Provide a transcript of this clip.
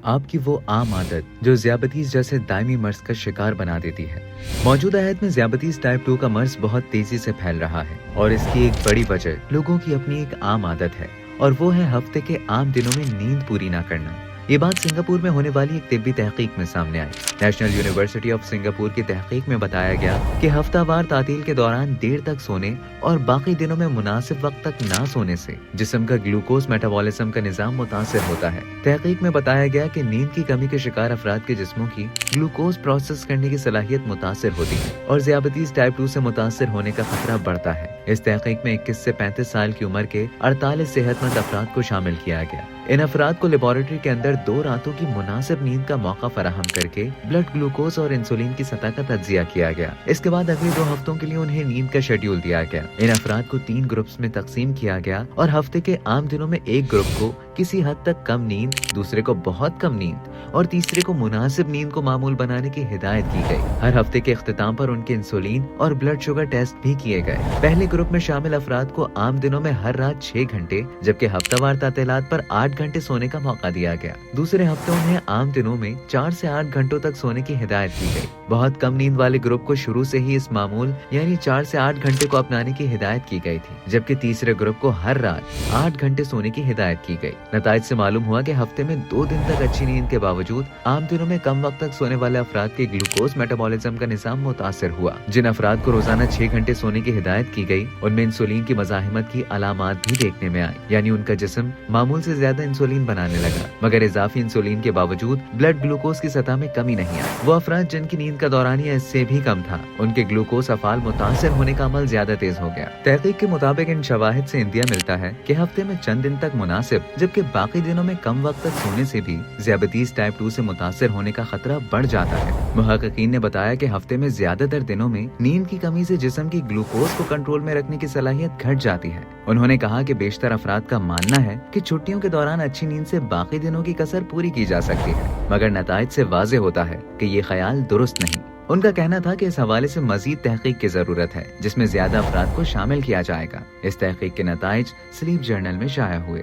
آپ کی وہ عام عادت جو ذیابیطیز جیسے دائمی مرض کا شکار بنا دیتی ہے۔ موجودہ عہد میں ذیابیطیز ٹائپ 2 کا مرض بہت تیزی سے پھیل رہا ہے اور اس کی ایک بڑی وجہ لوگوں کی اپنی ایک عام عادت ہے اور وہ ہے ہفتے کے عام دنوں میں نیند پوری نہ کرنا۔ یہ بات سنگاپور میں ہونے والی ایک طبی تحقیق میں سامنے آئی۔ نیشنل یونیورسٹی آف سنگاپور کی تحقیق میں بتایا گیا کہ ہفتہ وار تعطیل کے دوران دیر تک سونے اور باقی دنوں میں مناسب وقت تک نہ سونے سے جسم کا گلوکوز میٹابولزم کا نظام متاثر ہوتا ہے۔ تحقیق میں بتایا گیا کہ نیند کی کمی کے شکار افراد کے جسموں کی گلوکوز پروسیس کرنے کی صلاحیت متاثر ہوتی ہے اور ذیابیطیز ٹائپ 2 سے متاثر ہونے کا خطرہ بڑھتا ہے۔ اس تحقیق میں 21 سے 35 سال کی عمر کے 48 صحت مند افراد کو شامل کیا گیا۔ ان افراد کو لیبارٹری کے اندر 2 راتوں کی مناسب نیند کا موقع فراہم کر کے بلڈ گلوکوز اور انسولین کی سطح کا تجزیہ کیا گیا۔ اس کے بعد اگلے 2 ہفتوں کے لیے انہیں نیند کا شیڈول دیا گیا۔ ان افراد کو 3 گروپس میں تقسیم کیا گیا اور ہفتے کے عام دنوں میں ایک گروپ کو کسی حد تک کم نیند، دوسرے کو بہت کم نیند اور تیسرے کو مناسب نیند کو معمول بنانے کی ہدایت کی گئی۔ ہر ہفتے کے اختتام پر ان کے انسولین اور بلڈ شوگر ٹیسٹ بھی کیے گئے۔ پہلے گروپ میں شامل افراد کو عام دنوں میں ہر رات 6 گھنٹے جبکہ ہفتہ وار تعطیلات پر 8 گھنٹے سونے کا موقع دیا گیا۔ دوسرے ہفتے انہیں عام دنوں میں 4 سے 8 گھنٹوں تک سونے کی ہدایت کی گئی۔ بہت کم نیند والے گروپ کو شروع سے ہی اس معمول یعنی 4 سے 8 گھنٹے کو اپنانے کی ہدایت کی گئی تھی، جبکہ تیسرے گروپ کو ہر رات 8 گھنٹے سونے کی ہدایت کی گئی۔ نتائج سے معلوم ہوا کہ ہفتے میں 2 دن تک اچھی نیند کے باوجود عام دنوں میں کم وقت تک سونے والے افراد کے گلوکوز میٹابولزم کا نظام متاثر ہوا۔ جن افراد کو روزانہ 6 گھنٹے سونے کی ہدایت کی گئی ان میں انسولین کی مزاحمت کی علامات بھی دیکھنے میں آئی، یعنی ان کا جسم معمول سے زیادہ انسولین بنانے لگا، مگر اضافی انسولین کے باوجود بلڈ گلوکوز کی سطح میں کمی نہیں آئی۔ وہ افراد جن کی نیند کا دورانیہ اس سے بھی کم تھا ان کے گلوکوز افعال متاثر ہونے کا عمل زیادہ تیز ہو گیا۔ تحقیق کے مطابق ان شواہد سے اندیا ملتا ہے کہ ہفتے میں چند دن تک مناسب جبکہ باقی دنوں میں کم وقت تک سونے سے بھی ذیابیطیز ٹائپ 2 سے متاثر ہونے کا خطرہ بڑھ جاتا ہے۔ محققین نے بتایا کہ ہفتے میں زیادہ تر دنوں میں نیند کی کمی سے جسم کی گلوکوز کو کنٹرول میں رکھنے کی صلاحیت گھٹ جاتی ہے۔ انہوں نے کہا کہ بیشتر افراد کا ماننا ہے کہ چھٹیوں کے دوران اچھی نیند سے باقی دنوں کی کسر پوری کی جا سکتی ہے، مگر نتائج سے واضح ہوتا ہے کہ یہ خیال درست نہیں۔ ان کا کہنا تھا کہ اس حوالے سے مزید تحقیق کی ضرورت ہے جس میں زیادہ افراد کو شامل کیا جائے گا۔ اس تحقیق کے نتائج سلیپ جرنل میں شائع ہوئے۔